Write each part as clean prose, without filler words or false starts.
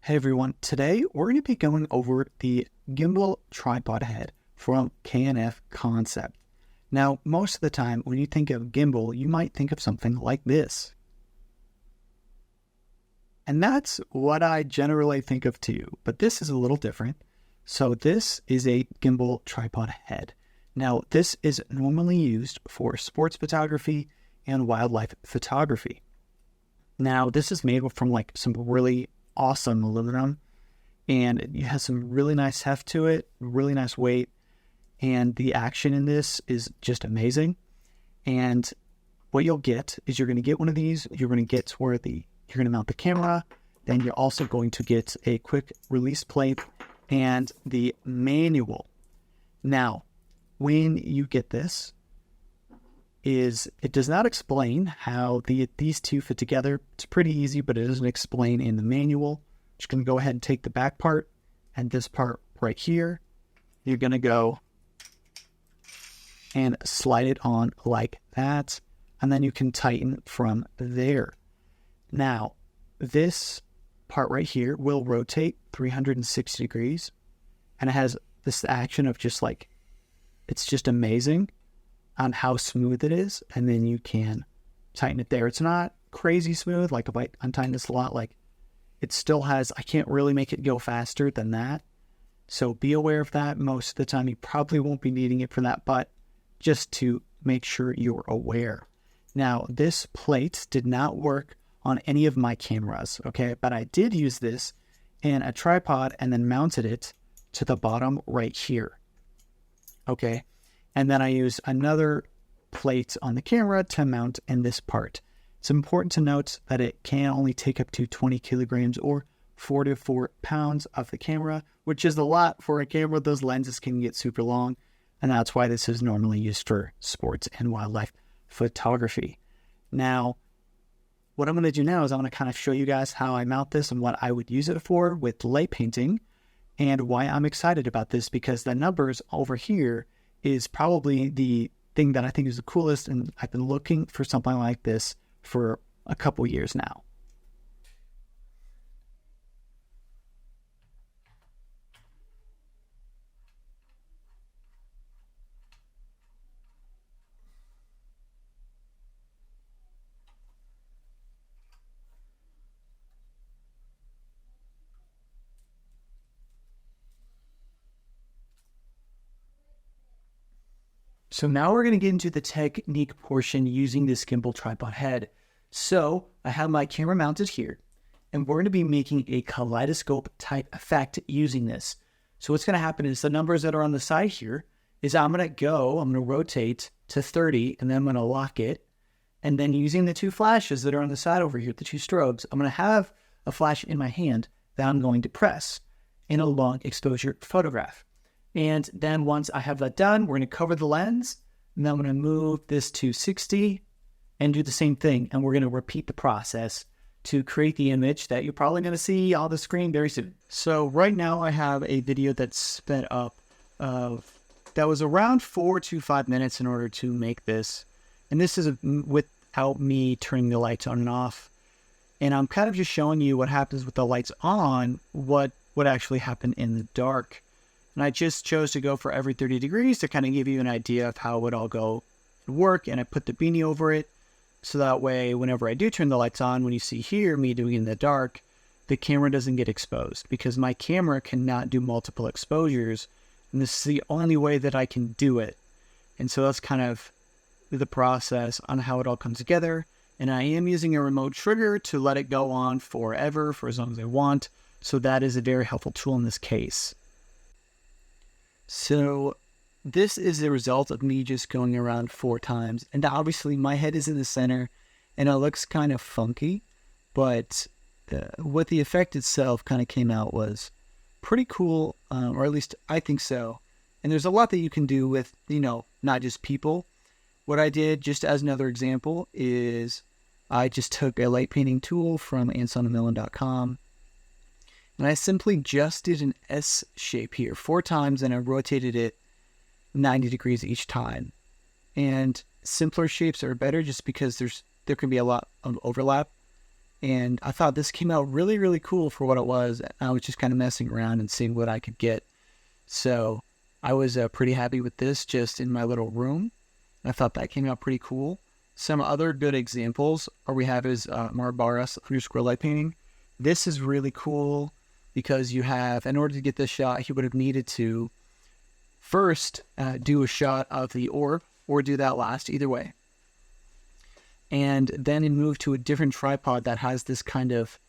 Hey everyone, today we're going to be going over the Gimbal Tripod Head from K&F Concept. Now, most of the time when you think of gimbal, you might think of something like this. And that's what I generally think of too, but this is a little different. So this is a Gimbal Tripod Head. Now, this is normally used for sports photography and wildlife photography. Now, this is made from like some really awesome aluminum, and it has some really nice heft to it, really nice weight, and the action in this is just amazing. And what you'll get is you're going to get one of these. You're going to get where you're going to mount the camera. Then you're also going to get a quick release plate and the manual. Now, when you get this, it does not explain how these two fit together. It's pretty easy, but it doesn't explain in the manual. Just going to go ahead and take the back part and this part right here. You're going to go and slide it on like that, and then you can tighten from there. Now, this part right here will rotate 360 degrees, and it has this action of just like, it's just amazing on how smooth it is, and then you can tighten it there. It's not crazy smooth, like if I untie this a lot, like it still has, I can't really make it go faster than that. So be aware of that. Most of the time you probably won't be needing it for that, but just to make sure you're aware. Now, this plate did not work on any of my cameras, okay? But I did use this in a tripod and then mounted it to the bottom right here, okay? And then I use another plate on the camera to mount in this part. It's important to note that it can only take up to 20 kilograms or 4 to 4 pounds of the camera, which is a lot for a camera. Those lenses can get super long, and that's why this is normally used for sports and wildlife photography. Now, what I'm going to do now is I'm going to kind of show you guys how I mount this and what I would use it for with light painting, and why I'm excited about this, because the numbers over here is probably the thing that I think is the coolest, and I've been looking for something like this for a couple years now. So now we're going to get into the technique portion using this gimbal tripod head. So I have my camera mounted here, and we're going to be making a kaleidoscope type effect using this. So what's going to happen is the numbers that are on the side here is I'm going to rotate to 30, and then I'm going to lock it. And then using the two flashes that are on the side over here, the two strobes, I'm going to have a flash in my hand that I'm going to press in a long exposure photograph. And then once I have that done, we're going to cover the lens, and then I'm going to move this to 60 and do the same thing. And we're going to repeat the process to create the image that you're probably going to see on the screen very soon. So right now I have a video that's sped up that was around 4 to 5 minutes in order to make this. And this is without me turning the lights on and off. And I'm kind of just showing you what happens with the lights on, what would actually happen in the dark. And I just chose to go for every 30 degrees to kind of give you an idea of how it would all go and work. And I put the beanie over it, so that way whenever I do turn the lights on, when you see here me doing it in the dark, the camera doesn't get exposed, because my camera cannot do multiple exposures. And this is the only way that I can do it. And so that's kind of the process on how it all comes together. And I am using a remote trigger to let it go on forever, for as long as I want. So that is a very helpful tool in this case. So this is the result of me just going around 4 times. And obviously my head is in the center and it looks kind of funky, but what the effect itself kind of came out was pretty cool, or at least I think so. And there's a lot that you can do with, not just people. What I did, just as another example, is I just took a light painting tool from AnsonAMillion.com. And I simply just did an S shape here 4 times, and I rotated it 90 degrees each time. And simpler shapes are better just because there can be a lot of overlap. And I thought this came out really, really cool for what it was. I was just kind of messing around and seeing what I could get. So I was pretty happy with this just in my little room. I thought that came out pretty cool. Some other good examples we have is Marbaras underscore light painting. This is really cool because you have, in order to get this shot, he would have needed to first do a shot of the orb, or do that last, either way. And then move to a different tripod that has this kind of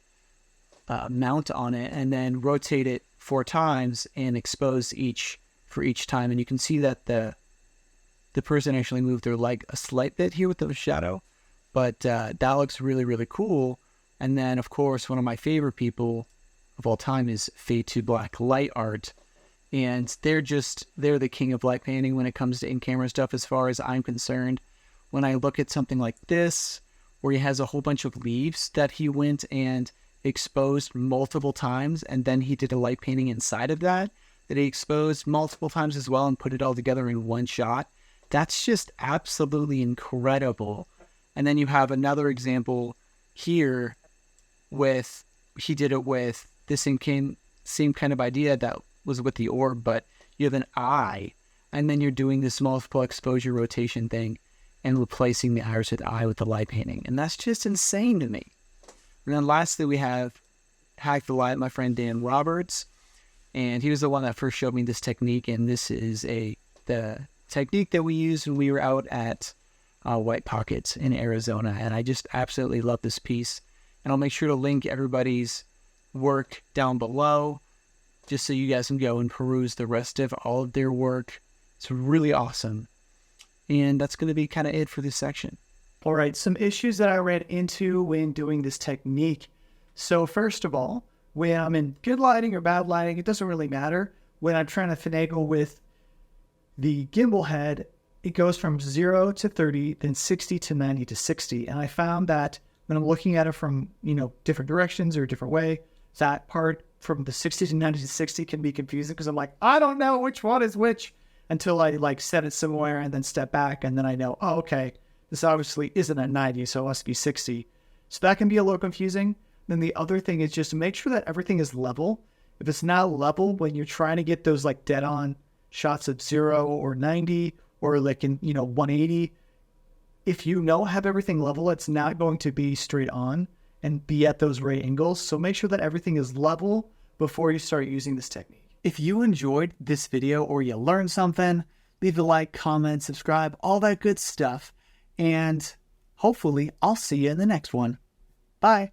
mount on it, and then rotate it 4 times and expose each for each time. And you can see that the person actually moved their leg a slight bit here with the shadow, but that looks really, really cool. And then, of course, one of my favorite people of all time is Fade to Black Light Art. And they're the king of light painting when it comes to in-camera stuff as far as I'm concerned. When I look at something like this, where he has a whole bunch of leaves that he went and exposed multiple times, and then he did a light painting inside of that he exposed multiple times as well and put it all together in one shot. That's just absolutely incredible. And then you have another example here with, he did it with this same kind of idea that was with the orb, but you have an eye, and then you're doing this multiple exposure rotation thing and replacing the iris with the eye with the light painting. And that's just insane to me. And then lastly, we have Hack the Light, my friend Dan Roberts. And he was the one that first showed me this technique. And this is the technique that we used when we were out at White Pockets in Arizona. And I just absolutely love this piece. And I'll make sure to link everybody's work down below, just so you guys can go and peruse the rest of all of their work. It's really awesome. And that's going to be kind of it for this section. All right, some issues that I ran into when doing this technique. So first of all, when I'm in good lighting or bad lighting, it doesn't really matter. When I'm trying to finagle with the gimbal head, it goes from 0 to 30, then 60 to 90 to 60. And I found that when I'm looking at it from, different directions or a different way, that part from the 60 to 90 to 60 can be confusing because I'm like, I don't know which one is which, until I set it somewhere and then step back, and then I know, oh, okay, this obviously isn't at 90, so it must be 60. So that can be a little confusing. Then the other thing is just to make sure that everything is level. If it's not level, when you're trying to get those dead on shots of 0 or 90 or 180, if you have everything level, it's not going to be straight on and be at those right angles. So make sure that everything is level before you start using this technique. If you enjoyed this video or you learned something, leave a like, comment, subscribe, all that good stuff. And hopefully I'll see you in the next one. Bye.